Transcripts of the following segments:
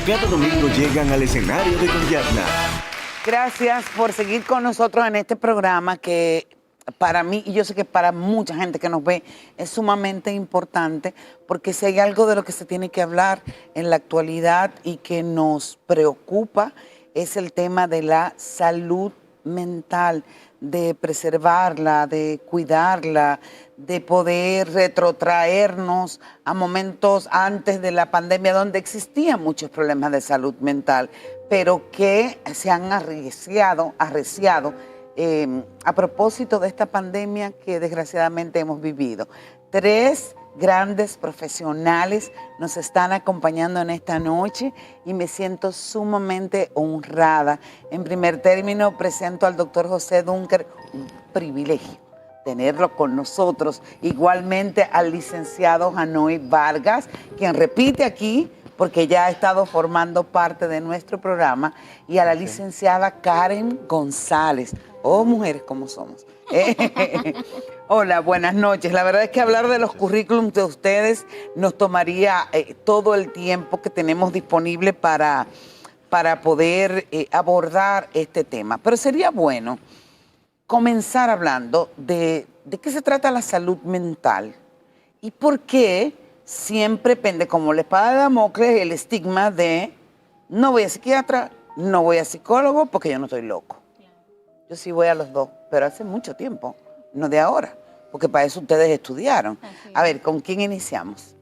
cada domingo llegan al escenario de Conyatna. Gracias por seguir con nosotros en este programa que para mí, y yo sé que para mucha gente que nos ve, es sumamente importante, porque si hay algo de lo que se tiene que hablar en la actualidad y que nos preocupa, es el tema de la salud mental, de preservarla, de cuidarla, de poder retrotraernos a momentos antes de la pandemia donde existían muchos problemas de salud mental, pero que se han arreciado a propósito de esta pandemia que desgraciadamente hemos vivido. 3 grandes profesionales nos están acompañando en esta noche y me siento sumamente honrada. En primer término, presento al doctor José Dunker, un privilegio tenerlo con nosotros. Igualmente al licenciado Janoy Vargas, quien repite aquí porque ya ha estado formando parte de nuestro programa, y a la licenciada Karen González. Oh, mujeres como somos. Hola, buenas noches. La verdad es que hablar de los currículums de ustedes nos tomaría todo el tiempo que tenemos disponible para poder abordar este tema. Pero sería bueno comenzar hablando de qué se trata la salud mental y por qué siempre pende como la espada de Damocles el estigma de no voy a psiquiatra, no voy a psicólogo porque yo no estoy loco. Yo sí voy a los dos, pero hace mucho tiempo, no de ahora, porque para eso ustedes estudiaron. A ver, ¿con quién iniciamos?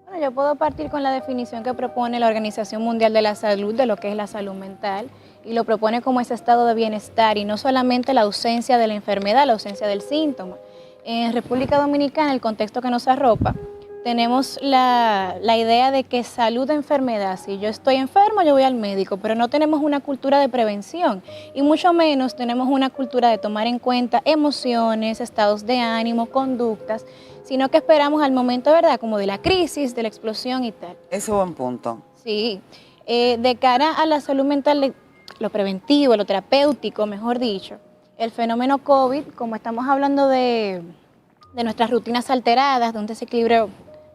Bueno, yo puedo partir con la definición que propone la Organización Mundial de la Salud de lo que es la salud mental, y lo propone como ese estado de bienestar y no solamente la ausencia de la enfermedad, la ausencia del síntoma. En República Dominicana, el contexto que nos arropa, tenemos la idea de que salud de enfermedad, si yo estoy enfermo yo voy al médico, pero no tenemos una cultura de prevención y mucho menos tenemos una cultura de tomar en cuenta emociones, estados de ánimo, conductas, sino que esperamos al momento, ¿verdad?, como de la crisis, de la explosión y tal. Ese es un buen punto. Sí, de cara a la salud mental, lo preventivo, lo terapéutico, mejor dicho, el fenómeno COVID, como estamos hablando de nuestras rutinas alteradas, de un desequilibrio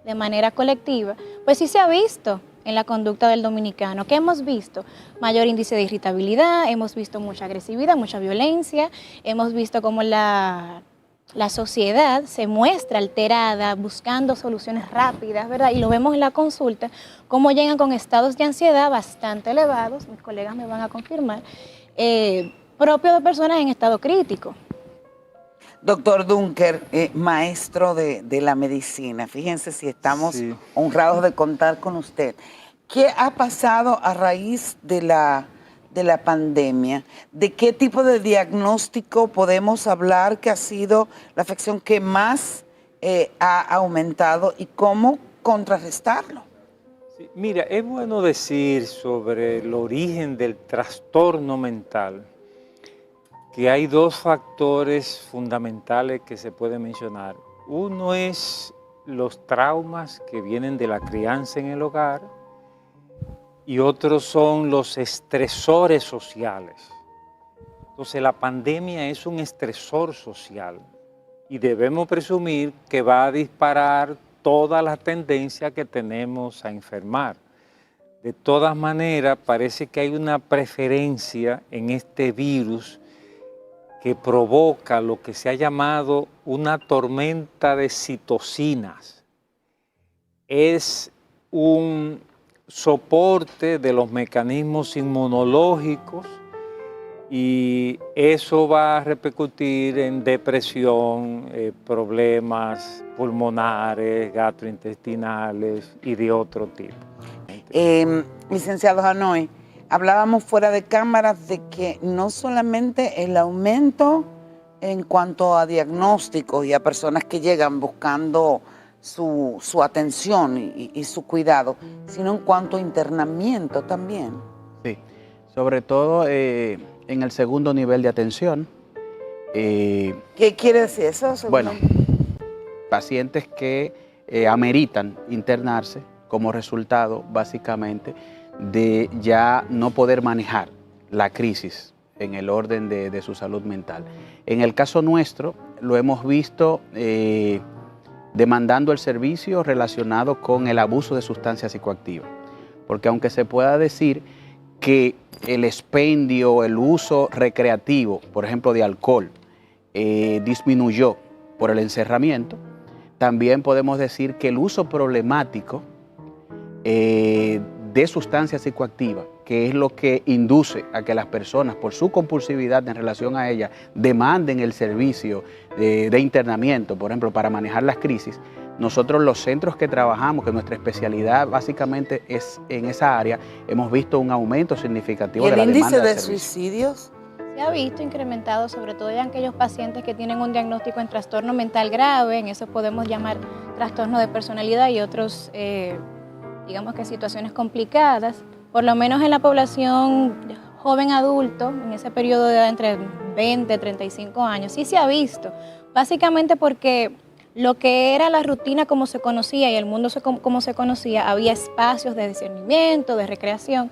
de manera colectiva, pues sí se ha visto en la conducta del dominicano. ¿Qué hemos visto? Mayor índice de irritabilidad, hemos visto mucha agresividad, mucha violencia, hemos visto cómo la sociedad se muestra alterada, buscando soluciones rápidas, ¿verdad? Y lo vemos en la consulta, cómo llegan con estados de ansiedad bastante elevados, mis colegas me van a confirmar, propio de personas en estado crítico. Doctor Dunker, maestro de la medicina, fíjense si estamos honrados de contar con usted. ¿Qué ha pasado a raíz de la pandemia? ¿De qué tipo de diagnóstico podemos hablar que ha sido la afección que más ha aumentado y cómo contrarrestarlo? Sí, mira, es bueno decir sobre el origen del trastorno mental que hay 2 factores fundamentales que se pueden mencionar. Uno es los traumas que vienen de la crianza en el hogar y otros son los estresores sociales. Entonces la pandemia es un estresor social y debemos presumir que va a disparar todas las tendencias que tenemos a enfermar. De todas maneras, parece que hay una preferencia en este virus que provoca lo que se ha llamado una tormenta de citocinas. Es un soporte de los mecanismos inmunológicos y eso va a repercutir en depresión, problemas pulmonares, gastrointestinales y de otro tipo. Licenciado Janoy, hablábamos fuera de cámaras de que no solamente el aumento en cuanto a diagnósticos y a personas que llegan buscando su atención y su cuidado, sino en cuanto a internamiento también. Sí, sobre todo en el segundo nivel de atención. ¿Qué quiere decir eso? Bueno, pacientes que ameritan internarse como resultado, básicamente, de ya no poder manejar la crisis en el orden de su salud mental. En el caso nuestro, lo hemos visto demandando el servicio relacionado con el abuso de sustancias psicoactivas. porque aunque se pueda decir que el expendio, el uso recreativo, por ejemplo, de alcohol, disminuyó por el encerramiento, también podemos decir que el uso problemático de sustancias psicoactivas, que es lo que induce a que las personas, por su compulsividad en relación a ella, demanden el servicio de internamiento, por ejemplo, para manejar las crisis. Nosotros, los centros que trabajamos, que nuestra especialidad básicamente es en esa área, hemos visto un aumento significativo de la demanda de servicio. ¿Y el índice de suicidios? Se ha visto incrementado, sobre todo en aquellos pacientes que tienen un diagnóstico en trastorno mental grave, en eso podemos llamar trastorno de personalidad y otros, digamos que situaciones complicadas. Por lo menos en la población joven adulto, en ese periodo de edad entre 20 y 35 años, sí se ha visto, básicamente porque lo que era la rutina como se conocía y el mundo como se conocía, había espacios de discernimiento, de recreación,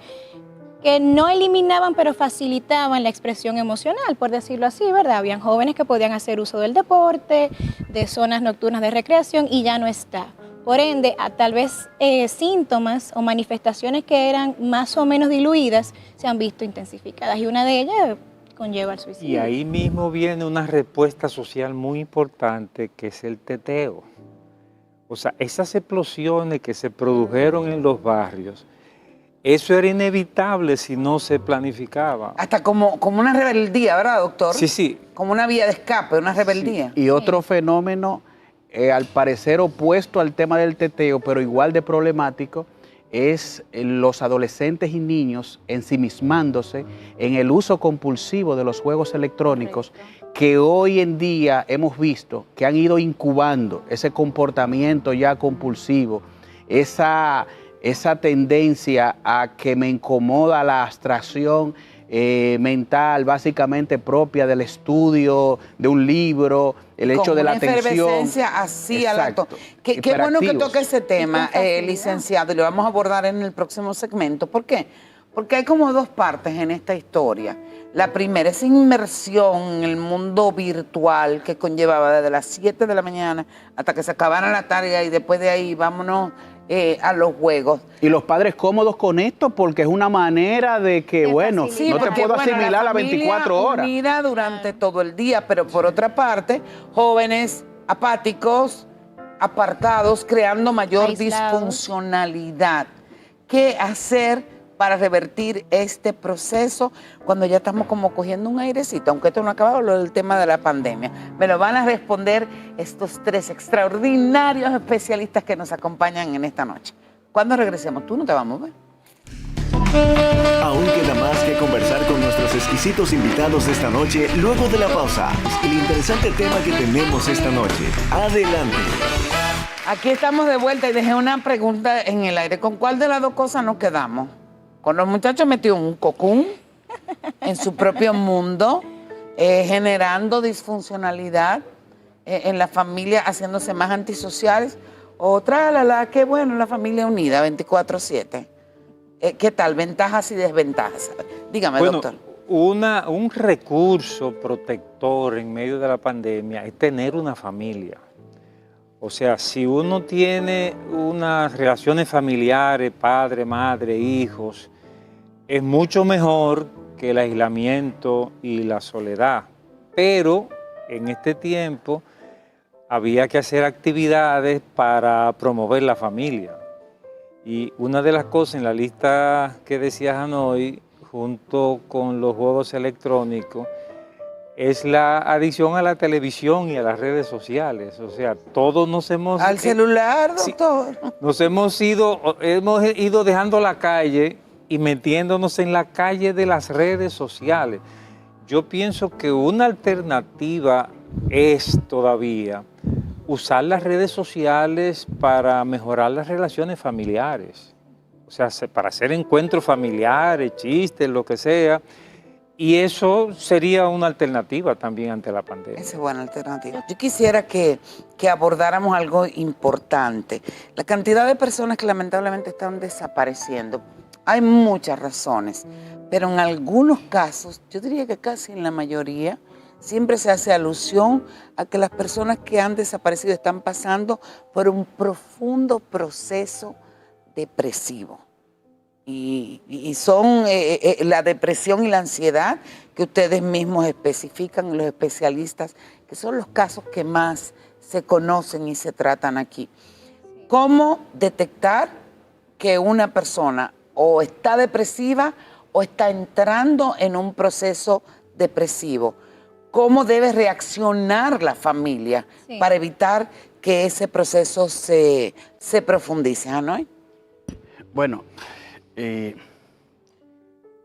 que no eliminaban, pero facilitaban la expresión emocional, por decirlo así, ¿verdad? Habían jóvenes que podían hacer uso del deporte, de zonas nocturnas de recreación, y ya no está. Por ende, tal vez síntomas o manifestaciones que eran más o menos diluidas se han visto intensificadas, y una de ellas conlleva el suicidio. Y ahí mismo viene una respuesta social muy importante, que es el teteo. O sea, esas explosiones que se produjeron en los barrios, eso era inevitable si no se planificaba. Hasta como una rebeldía, ¿verdad, doctor? Sí, sí. Como una vía de escape, una rebeldía. Sí. Y otro fenómeno, al parecer opuesto al tema del teteo, pero igual de problemático, es los adolescentes y niños ensimismándose en el uso compulsivo de los juegos electrónicos, que hoy en día hemos visto que han ido incubando ese comportamiento ya compulsivo, esa tendencia a que me incomoda la abstracción mental, básicamente propia del estudio de un libro, el hecho de la atención. Como una efervescencia así al acto. Qué bueno que toque ese tema, licenciado, y lo vamos a abordar en el próximo segmento. ¿Por qué? Porque hay como dos partes en esta historia. La primera es inmersión en el mundo virtual que conllevaba desde las 7 de la mañana hasta que se acabara la tarea, y después de ahí vámonos a los juegos. Y los padres cómodos con esto, porque es una manera de que, bueno, Sí, no te porque, puedo asimilar la las 24 horas. Unida durante todo el día, pero por otra parte, jóvenes apáticos, apartados, creando mayor Aislados. disfuncionalidad. ¿Qué hacer para revertir este proceso cuando ya estamos como cogiendo un airecito, aunque esto no ha acabado, lo del tema de la pandemia? Me lo van a responder estos tres extraordinarios especialistas que nos acompañan en esta noche. Cuando regresemos, tú no te vas a mover. Aún queda más que conversar con nuestros exquisitos invitados de esta noche luego de la pausa. El interesante tema que tenemos esta noche. Adelante. Aquí estamos de vuelta y dejé una pregunta en el aire. ¿Con cuál de las dos cosas nos quedamos? ¿Con los muchachos metidos en un cocún, en su propio mundo, generando disfuncionalidad en la familia, haciéndose más antisociales? O tralala, qué bueno, la familia unida, 24/7. ¿Qué tal? ¿Ventajas y desventajas? Dígame, Bueno, doctor. un recurso protector en medio de la pandemia es tener una familia. O sea, si uno tiene unas relaciones familiares, padre, madre, hijos, es mucho mejor que el aislamiento y la soledad. Pero en este tiempo había que hacer actividades para promover la familia. Y una de las cosas en la lista que decía Hanoi, junto con los juegos electrónicos, es la adicción a la televisión y a las redes sociales. O sea, todos nos hemos... Al celular, doctor. Sí, hemos ido dejando la calle y metiéndonos en la calle de las redes sociales. Yo pienso que una alternativa es todavía usar las redes sociales para mejorar las relaciones familiares. O sea, para hacer encuentros familiares, chistes, lo que sea. Y eso sería una alternativa también ante la pandemia. Esa es buena alternativa. Yo quisiera que abordáramos algo importante. La cantidad de personas que lamentablemente están desapareciendo. Hay muchas razones, pero en algunos casos, yo diría que casi en la mayoría, siempre se hace alusión a que las personas que han desaparecido están pasando por un profundo proceso depresivo. y son la depresión y la ansiedad que ustedes mismos especifican, los especialistas, que son los casos que más se conocen y se tratan aquí. ¿Cómo detectar que una persona o está depresiva o está entrando en un proceso depresivo? ¿Cómo debe reaccionar la familia para evitar que ese proceso se profundice? ¿No? Bueno,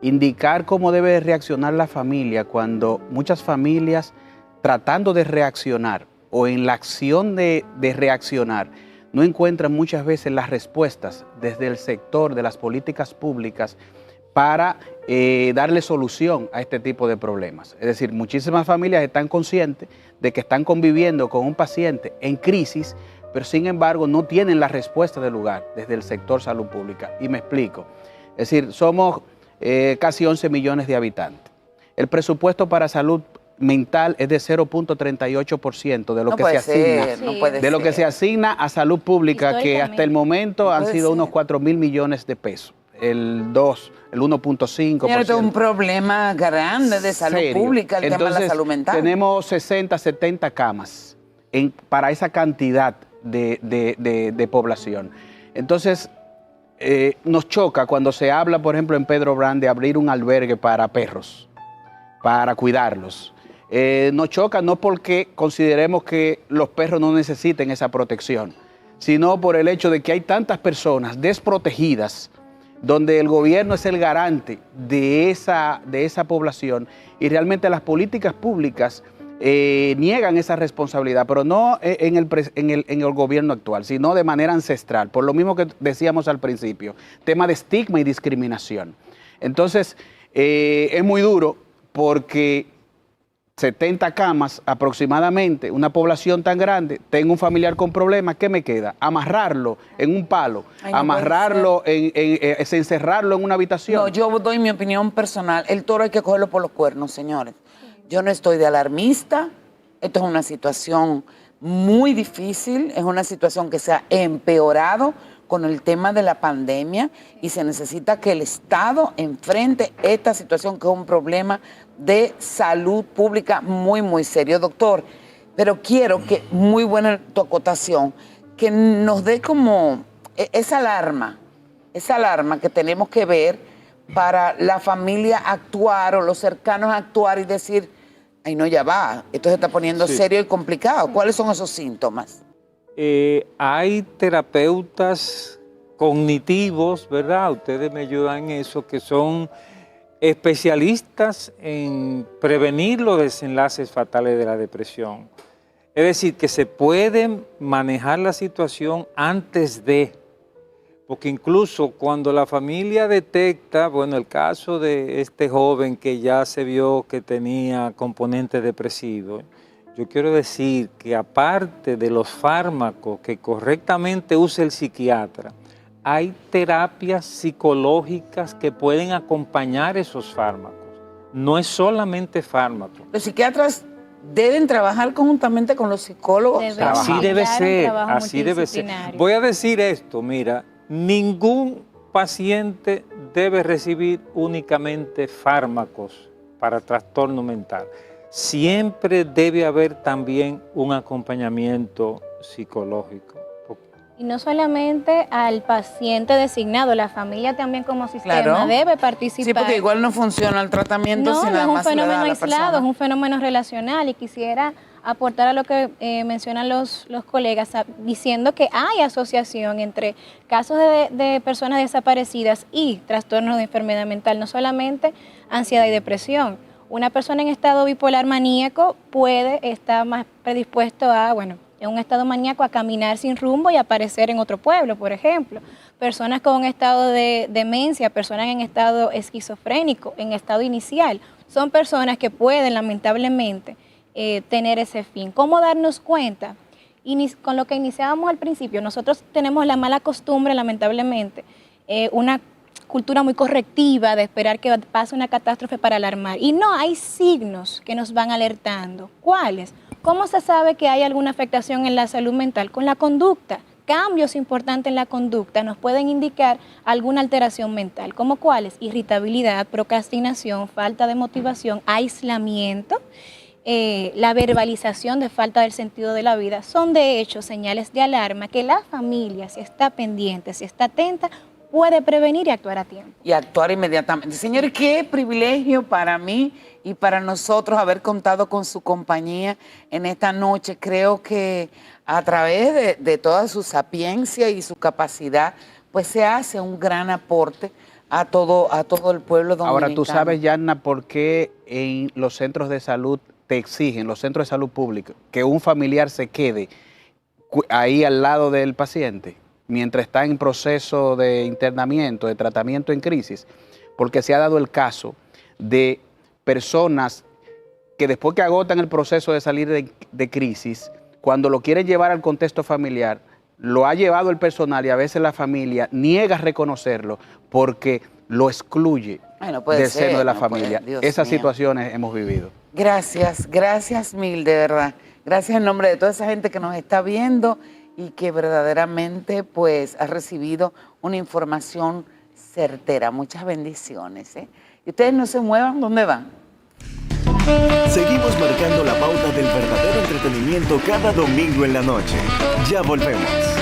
indicar cómo debe reaccionar la familia cuando muchas familias tratando de reaccionar o en la acción de reaccionar no encuentran muchas veces las respuestas desde el sector de las políticas públicas para darle solución a este tipo de problemas. Es decir, muchísimas familias están conscientes de que están conviviendo con un paciente en crisis, pero sin embargo no tienen la respuesta del lugar desde el sector salud pública. Y me explico. Es decir, somos casi 11 millones de habitantes. El presupuesto para salud mental es de 0.38% de lo que se asigna, de lo que se asigna a salud pública, que hasta el momento han sido unos 4.000 millones de pesos. El 1.5%. Esto es un problema grande de salud pública, el tema de la salud mental. Tenemos 60, 70 camas para esa cantidad de población. Entonces, nos choca cuando se habla, por ejemplo, en Pedro Brand de abrir un albergue para perros, para cuidarlos. Nos choca no porque consideremos que los perros no necesiten esa protección, sino por el hecho de que hay tantas personas desprotegidas donde el gobierno es el garante de esa población y realmente las políticas públicas niegan esa responsabilidad, pero no en el gobierno actual, sino de manera ancestral, por lo mismo que decíamos al principio, tema de estigma y discriminación. Entonces, es muy duro porque 70 camas aproximadamente, una población tan grande, tengo un familiar con problemas, ¿qué me queda? Amarrarlo en un palo, amarrarlo, encerrarlo en una habitación. No, yo doy mi opinión personal, el toro hay que cogerlo por los cuernos, señores. Yo no estoy de alarmista, esto es una situación muy difícil, es una situación que se ha empeorado con el tema de la pandemia y se necesita que el Estado enfrente esta situación que es un problema de salud pública muy, muy serio. Doctor, pero quiero que, muy buena tu acotación, que nos dé como esa alarma que tenemos que ver para la familia actuar o los cercanos actuar y decir, ay no, ya va, esto se está poniendo serio y complicado. ¿Cuáles son esos síntomas? Hay terapeutas cognitivos, ¿verdad? Ustedes me ayudan en eso, que son especialistas en prevenir los desenlaces fatales de la depresión. Es decir, que se puede manejar la situación antes de, porque incluso cuando la familia detecta, bueno, el caso de este joven que ya se vio que tenía componente depresivo, yo quiero decir que aparte de los fármacos que correctamente usa el psiquiatra, hay terapias psicológicas que pueden acompañar esos fármacos. No es solamente fármaco. Los psiquiatras deben trabajar conjuntamente con los psicólogos. Así debe ser, así debe ser. Voy a decir esto, mira, ningún paciente debe recibir únicamente fármacos para trastorno mental. Siempre debe haber también un acompañamiento psicológico. Y no solamente al paciente designado, la familia también como sistema debe participar. Sí, porque igual no funciona el tratamiento si nada más. No es un fenómeno aislado, es un fenómeno relacional y quisiera aportar a lo que mencionan los colegas, diciendo que hay asociación entre casos de personas desaparecidas y trastornos de enfermedad mental, no solamente ansiedad y depresión. Una persona en estado bipolar maníaco puede estar más predispuesto a, bueno, en un estado maníaco a caminar sin rumbo y aparecer en otro pueblo, por ejemplo. Personas con un estado de demencia, personas en estado esquizofrénico, en estado inicial, son personas que pueden lamentablemente tener ese fin. ¿Cómo darnos cuenta? Con lo que iniciábamos al principio, nosotros tenemos la mala costumbre, lamentablemente, una cultura muy correctiva de esperar que pase una catástrofe para alarmar. Y no, hay signos que nos van alertando. ¿Cuáles? ¿Cómo se sabe que hay alguna afectación en la salud mental? Con la conducta. cambios importantes en la conducta nos pueden indicar alguna alteración mental, como cuáles: irritabilidad, procrastinación, falta de motivación, aislamiento, la verbalización de falta del sentido de la vida. Son de hecho señales de alarma que la familia, si está pendiente, si está atenta, puede prevenir y actuar a tiempo. Y actuar inmediatamente. Señores, qué privilegio para mí y para nosotros haber contado con su compañía en esta noche. Creo que a través de toda su sapiencia y su capacidad, pues se hace un gran aporte a todo el pueblo dominicano. Ahora, tú sabes, Yanna, por qué en los centros de salud te exigen, los centros de salud públicos, que un familiar se quede ahí al lado del paciente mientras está en proceso de internamiento, de tratamiento en crisis, porque se ha dado el caso de personas que después que agotan el proceso de salir de crisis, cuando lo quieren llevar al contexto familiar, lo ha llevado el personal y a veces la familia niega reconocerlo porque lo excluye del seno de la familia. Esas situaciones hemos vivido. Gracias mil, de verdad. Gracias en nombre de toda esa gente que nos está viendo y que verdaderamente pues ha recibido una información certera. Muchas bendiciones. Y ustedes no se muevan, ¿dónde van? Seguimos marcando la pauta del verdadero entretenimiento cada domingo en la noche. Ya volvemos.